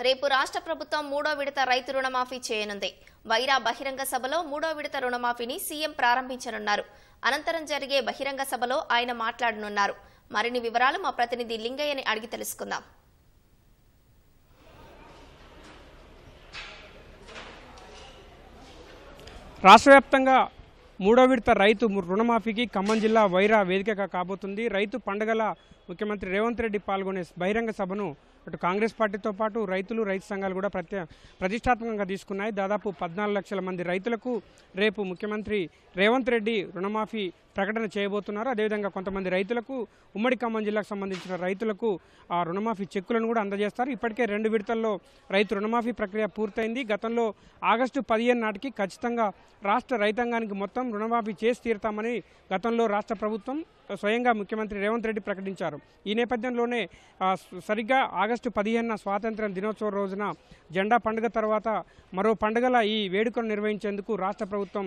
రేపు రాష్ట్ర ప్రభుత్వం 3వ విడత రైతు రుణమాఫీ చేయనుంది. వైరా బహిరంగ సభలో 3వ విడత రుణమాఫీని సీఎం ప్రారంభించనున్నారు. అనంతరం జరిగే బహిరంగ సభలో ఆయన మాట్లాడనున్నారు. మరిన్ని వివరాలు మా ప్రతినిధి లింగయ్యని అడిగి తెలుసుకుందాం. రాష్ట్ర వ్యాప్తంగా 3వ విడత రైతు రుణమాఫీకి ఖమ్మం జిల్లా వైరా వేదికగా కాబోతుంది. రైతు పండుగల ముఖ్యమంత్రి రేవంత్ రెడ్డి పాల్గొనే బహిరంగ సభను అటు కాంగ్రెస్ పార్టీతో పాటు రైతులు రైతు సంఘాలు కూడా ప్రతిష్టాత్మకంగా తీసుకున్నాయి. దాదాపు 14 లక్షల మంది రైతులకు రేపు ముఖ్యమంత్రి రేవంత్ రెడ్డి రుణమాఫీ ప్రకటన చేయబోతున్నారు. అదేవిధంగా కొంతమంది రైతులకు ఉమ్మడి ఖమ్మం జిల్లాకు సంబంధించిన రైతులకు ఆ రుణమాఫీ చెక్కులను కూడా అందజేస్తారు. ఇప్పటికే 2 విడతల్లో రైతు రుణమాఫీ ప్రక్రియ పూర్తయింది. గతంలో ఆగస్టు 15 నాటికి ఖచ్చితంగా రాష్ట్ర రైతాంగానికి మొత్తం రుణమాఫీ చేసి తీరుతామని గతంలో రాష్ట్ర ప్రభుత్వం స్వయంగా ముఖ్యమంత్రి రేవంత్ రెడ్డి ప్రకటించారు. ఈ నేపథ్యంలోనే సరిగ్గా ఆగస్టు 15 స్వాతంత్ర్య దినోత్సవం రోజున జెండా పండుగ తర్వాత మరో పండుగల ఈ వేడుకను నిర్వహించేందుకు రాష్ట్ర ప్రభుత్వం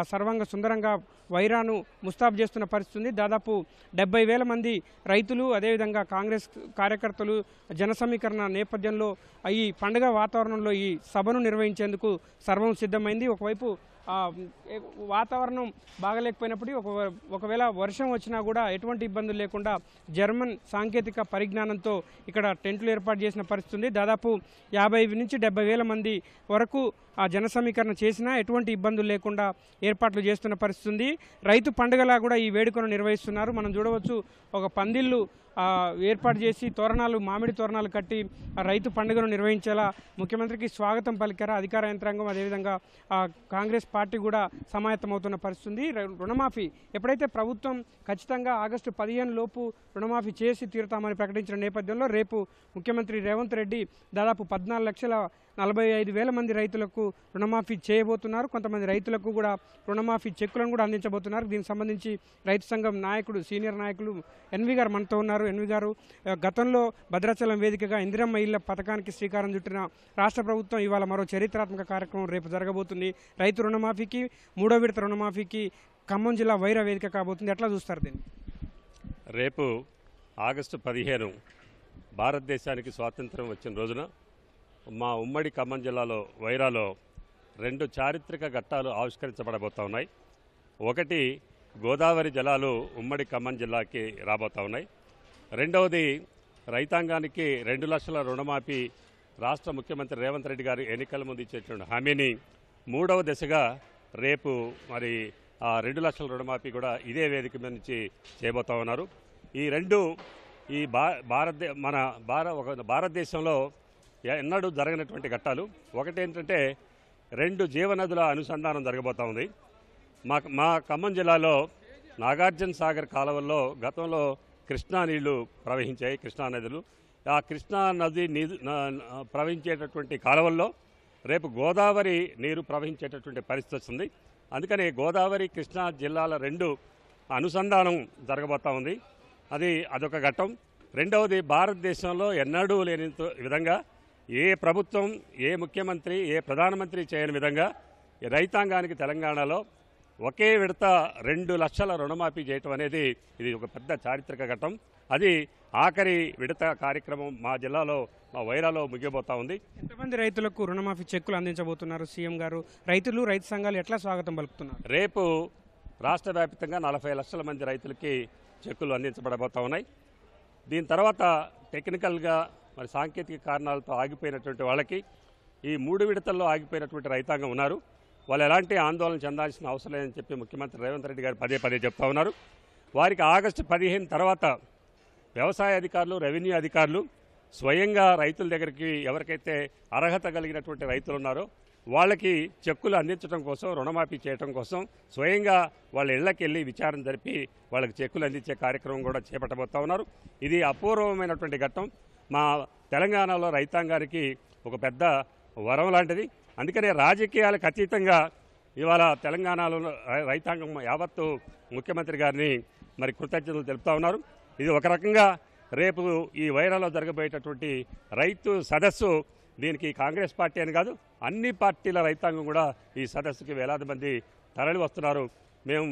సర్వంగ సుందరంగా వైరాను ముస్తాబు చేస్తున్న పరిస్థితి. దాదాపు 70,000 మంది రైతులు అదేవిధంగా కాంగ్రెస్ కార్యకర్తలు జన సమీకరణ నేపథ్యంలో ఈ పండుగ వాతావరణంలో ఈ సభను నిర్వహించేందుకు సర్వం సిద్ధమైంది. ఒకవైపు వాతావరణం బాగలేకపోయినప్పుడు ఒకవేళ వర్షం వచ్చినా కూడా ఎటువంటి ఇబ్బందులు లేకుండా జర్మన్ సాంకేతిక పరిజ్ఞానంతో ఇక్కడ టెంట్లు ఏర్పాటు చేసిన పరిస్థితి. దాదాపు 50 నుంచి 70,000 మంది వరకు ఆ జన సమీకరణ చేసినా ఎటువంటి ఇబ్బందులు లేకుండా ఏర్పాట్లు చేస్తున్న పరిస్థితి. రైతు పండుగలా కూడా ఈ వేడుకను నిర్వహిస్తున్నారు. మనం చూడవచ్చు, ఒక పందిళ్ళు ఏర్పాటు చేసి తోరణాలు, మామిడి తోరణాలు కట్టి రైతు పండుగను నిర్వహించేలా ముఖ్యమంత్రికి స్వాగతం పలికారు అధికార యంత్రాంగం. అదేవిధంగా కాంగ్రెస్ పార్టీ కూడా సమాయత్తమవుతున్న పరిస్థితి. రుణమాఫీ ఎప్పుడైతే ప్రభుత్వం ఖచ్చితంగా ఆగస్టు 15 లోపు రుణమాఫీ చేసి తీరుతామని ప్రకటించిన నేపథ్యంలో రేపు ముఖ్యమంత్రి రేవంత్ రెడ్డి దాదాపు 14,45,000 మంది రైతులకు రుణమాఫీ చేయబోతున్నారు. కొంతమంది రైతులకు కూడా రుణమాఫీ చెక్కులను కూడా అందించబోతున్నారు. దీనికి సంబంధించి రైతు సంఘం నాయకుడు, సీనియర్ నాయకులు ఎన్వి గారు మనతో ఉన్నారు. ఎన్వి గారు, గతంలో భద్రాచలం వేదికగా ఇందిరమ్మ ఇళ్ల పథకానికి శ్రీకారం చుట్టిన రాష్ట్ర ప్రభుత్వం ఇవాళ మరో చరిత్రాత్మక కార్యక్రమం రేపు జరగబోతుంది. రైతు రుణమాఫీకి 3వ విడత రుణమాఫీకి ఖమ్మం జిల్లా వైరా వేదిక కాబోతుంది. ఎట్లా చూస్తారు దీన్ని? రేపు ఆగస్టు 15 భారతదేశానికి స్వాతంత్రం వచ్చిన రోజున మా ఉమ్మడి ఖమ్మం జిల్లాలో వైరాలో 2 చారిత్రక ఘట్టాలు ఆవిష్కరించబడబోతూ ఉన్నాయి. ఒకటి, గోదావరి జలాలు ఉమ్మడి ఖమ్మం జిల్లాకి రాబోతూ ఉన్నాయి. రెండవది, రైతాంగానికి 2 లక్షల రుణమాఫీ రాష్ట్ర ముఖ్యమంత్రి రేవంత్ రెడ్డి గారు ఎన్నికల ముందు ఇచ్చేటువంటి హామీని 3వ దశగా రేపు మరి ఆ 2 లక్షల రుణమాఫీ కూడా ఇదే వేదిక మీద నుంచి చేయబోతూ ఉన్నారు. ఈ రెండు ఈ భారతదేశంలో ఎన్నడూ జరగనటువంటి ఘట్టాలు. ఒకటి ఏంటంటే 2 జీవనదుల అనుసంధానం జరగబోతూ ఉంది. మా ఖమ్మం జిల్లాలో నాగార్జున సాగర్ కాలువల్లో గతంలో కృష్ణా నీళ్లు ప్రవహించాయి, కృష్ణా నదులు. ఆ కృష్ణా నది ప్రవహించేటటువంటి కాలువల్లో రేపు గోదావరి నీరు ప్రవహించేటటువంటి పరిస్థితి వస్తుంది. అందుకని గోదావరి కృష్ణా జిల్లాల 2 అనుసంధానం జరగబోతూ ఉంది. అదొక ఘట్టం. రెండవది, భారతదేశంలో ఎన్నడూ లేని విధంగా ఏ ప్రభుత్వం, ఏ ముఖ్యమంత్రి, ఏ ప్రధానమంత్రి చేయని విధంగా రైతాంగానికి తెలంగాణలో ఒకే విడత 2 లక్షల రుణమాఫీ చేయటం అనేది ఇది ఒక పెద్ద చారిత్రక ఘట్టం. అది ఆఖరి విడత కార్యక్రమం మా జిల్లాలో, మా వైరాలో ముగియబోతా ఉంది. ఎంతమంది రైతులకు రుణమాఫీ చెక్కులు అందించబోతున్నారు సీఎం గారు? రైతులు, రైతు సంఘాలు ఎట్లా స్వాగతం పలుకుతున్నారు? రేపు రాష్ట్ర వ్యాప్తంగా 40 లక్షల మంది రైతులకి చెక్కులు అందించబడబోతా ఉన్నాయి. దీని తర్వాత టెక్నికల్గా మరి సాంకేతిక కారణాలతో ఆగిపోయినటువంటి వాళ్ళకి, ఈ 3 విడతల్లో ఆగిపోయినటువంటి రైతాంగం ఉన్నారు, వాళ్ళు ఎలాంటి ఆందోళన చెందాల్సిన అవసరం లేదని చెప్పి ముఖ్యమంత్రి రేవంత్ రెడ్డి గారు పదే చెప్తా ఉన్నారు. వారికి ఆగస్టు 15 తర్వాత వ్యవసాయ అధికారులు, రెవెన్యూ అధికారులు స్వయంగా రైతుల దగ్గరికి ఎవరికైతే అర్హత కలిగినటువంటి రైతులు ఉన్నారో వాళ్ళకి చెక్కులు అందించడం కోసం, రుణమాఫీ చేయడం కోసం స్వయంగా వాళ్ళ ఇళ్లకి వెళ్ళి విచారణ జరిపి వాళ్ళకి చెక్కులు అందించే కార్యక్రమం కూడా చేపట్టబోతా ఉన్నారు. ఇది అపూర్వమైనటువంటి ఘట్టం. మా తెలంగాణలో రైతాంగానికి ఒక పెద్ద వరం లాంటిది. అందుకనే రాజకీయాలకు అతీతంగా ఇవాళ తెలంగాణలో రైతాంగం యావత్తు ముఖ్యమంత్రి గారిని మరి కృతజ్ఞతలు తెలుపుతా ఉన్నారు. ఇది ఒక రకంగా రేపు ఈ వైరాలో జరగబోయేటటువంటి రైతు సదస్సు, దీనికి కాంగ్రెస్ పార్టీ అని కాదు, అన్ని పార్టీల రైతాంగం కూడా ఈ సదస్సుకి వేలాది మంది తరలి వస్తున్నారు. మేము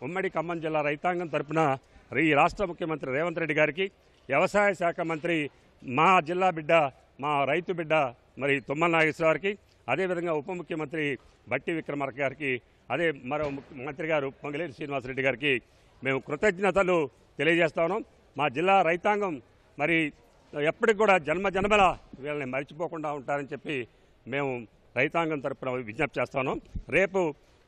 ఉమ్మడి ఖమ్మం జిల్లా రైతాంగం తరపున ఈ రాష్ట్ర ముఖ్యమంత్రి రేవంత్ రెడ్డి గారికి, వ్యవసాయ శాఖ మంత్రి మా జిల్లా బిడ్డ మా రైతు బిడ్డ మరి తుమ్మల నాగేశ్వరరావుకి, అదేవిధంగా ఉప ముఖ్యమంత్రి బట్టి విక్రమార్క గారికి, అదే మరో మంత్రి గారు పొంగులేటి శ్రీనివాసరెడ్డి గారికి మేము కృతజ్ఞతలు తెలియజేస్తా ఉన్నాం. మా జిల్లా రైతాంగం మరి ఎప్పటికి కూడా జన్మల వీళ్ళని మర్చిపోకుండా ఉంటారని చెప్పి మేము రైతాంగం తరపున విజ్ఞప్తి చేస్తాను. రేపు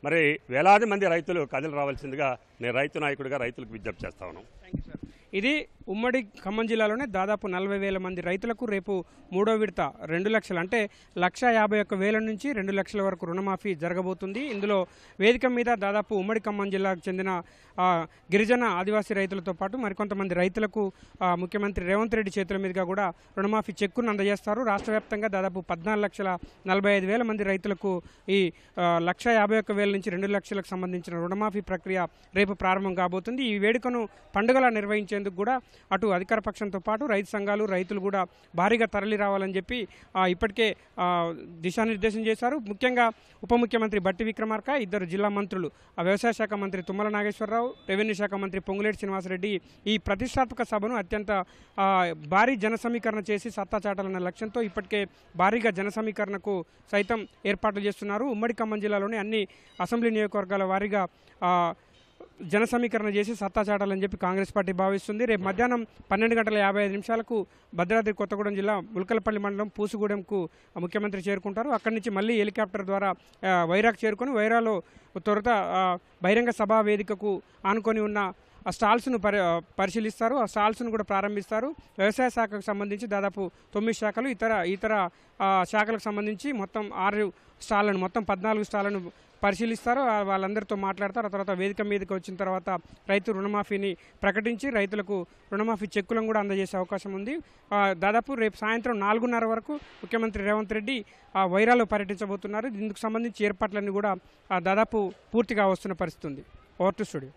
మరి వేలాది మంది రైతులు కదిలి రావాల్సిందిగా నేను రైతు నాయకుడిగా రైతులకు విజ్ఞప్తి చేస్తా ఉన్నాను. ఇది ఉమ్మడి ఖమ్మం జిల్లాలోనే దాదాపు 40,000 మంది రైతులకు రేపు 3వ విడత 2 లక్షలు అంటే 1,51,000 నుంచి 2 లక్షల వరకు రుణమాఫీ జరగబోతుంది. ఇందులో వేదిక మీద దాదాపు ఉమ్మడి ఖమ్మం జిల్లాకు చెందిన గిరిజన ఆదివాసీ రైతులతో పాటు మరికొంతమంది రైతులకు ముఖ్యమంత్రి రేవంత్ రెడ్డి చేతుల మీదుగా కూడా రుణమాఫీ చెక్కును అందజేస్తారు. రాష్ట్ర వ్యాప్తంగా దాదాపు 14,45,000 మంది రైతులకు ఈ 1,51,000 నుంచి 2 లక్షలకు సంబంధించిన రుణమాఫీ ప్రక్రియ రేపు ప్రారంభం కాబోతుంది. ఈ వేడుకను పండుగలా నిర్వహించేందుకు కూడా అటు అధికార పక్షంతో పాటు రైతు సంఘాలు, రైతులు కూడా భారీగా తరలి రావాలని చెప్పి ఇప్పటికే దిశానిర్దేశం చేశారు. ముఖ్యంగా ఉప ముఖ్యమంత్రి బట్టి విక్రమార్క, 2 జిల్లా మంత్రులు, వ్యవసాయ శాఖ మంత్రి తుమ్మల నాగేశ్వరరావు, రెవెన్యూ శాఖ మంత్రి పొంగులేటి శ్రీనివాసరెడ్డి ఈ ప్రతిష్టాత్మక సభను అత్యంత భారీ జన సమీకరణ చేసి సత్తా చాటాలన్న లక్ష్యంతో ఇప్పటికే భారీగా జన సమీకరణకు సైతం ఏర్పాట్లు చేస్తున్నారు. ఉమ్మడి ఖమ్మం జిల్లాలోని అన్ని అసెంబ్లీ నియోజకవర్గాల వారీగా జన సమీకరణ చేసి సత్తా చాటాలని చెప్పి కాంగ్రెస్ పార్టీ భావిస్తుంది. రేపు మధ్యాహ్నం 12:55 భద్రాద్రి కొత్తగూడెం జిల్లా ములకలపల్లి మండలం పూసుగూడెంకు ముఖ్యమంత్రి చేరుకుంటారు. అక్కడి నుంచి మళ్ళీ హెలికాప్టర్ ద్వారా వైరాకు చేరుకొని వైరాలో తొలుత బహిరంగ సభా వేదికకు ఆనుకొని ఉన్న ఆ స్టాల్స్ను పరిశీలిస్తారు. ఆ స్టాల్స్ను కూడా ప్రారంభిస్తారు. వ్యవసాయ శాఖకు సంబంధించి దాదాపు 9 శాఖలు, ఇతర శాఖలకు సంబంధించి మొత్తం 6 స్టాళ్లను, మొత్తం 14 స్టాళ్లను పరిశీలిస్తారు. వాళ్ళందరితో మాట్లాడతారు. ఆ తర్వాత వేదిక మీదకి వచ్చిన తర్వాత రైతు రుణమాఫీని ప్రకటించి రైతులకు రుణమాఫీ చెక్కులను కూడా అందజేసే అవకాశం ఉంది. దాదాపు రేపు సాయంత్రం 4:30 వరకు ముఖ్యమంత్రి రేవంత్ రెడ్డి వైరాలో పర్యటించబోతున్నారు. ఇందుకు సంబంధించి ఏర్పాట్లన్నీ కూడా దాదాపు పూర్తిగా వస్తున్న పరిస్థితి ఉంది. Over to studio.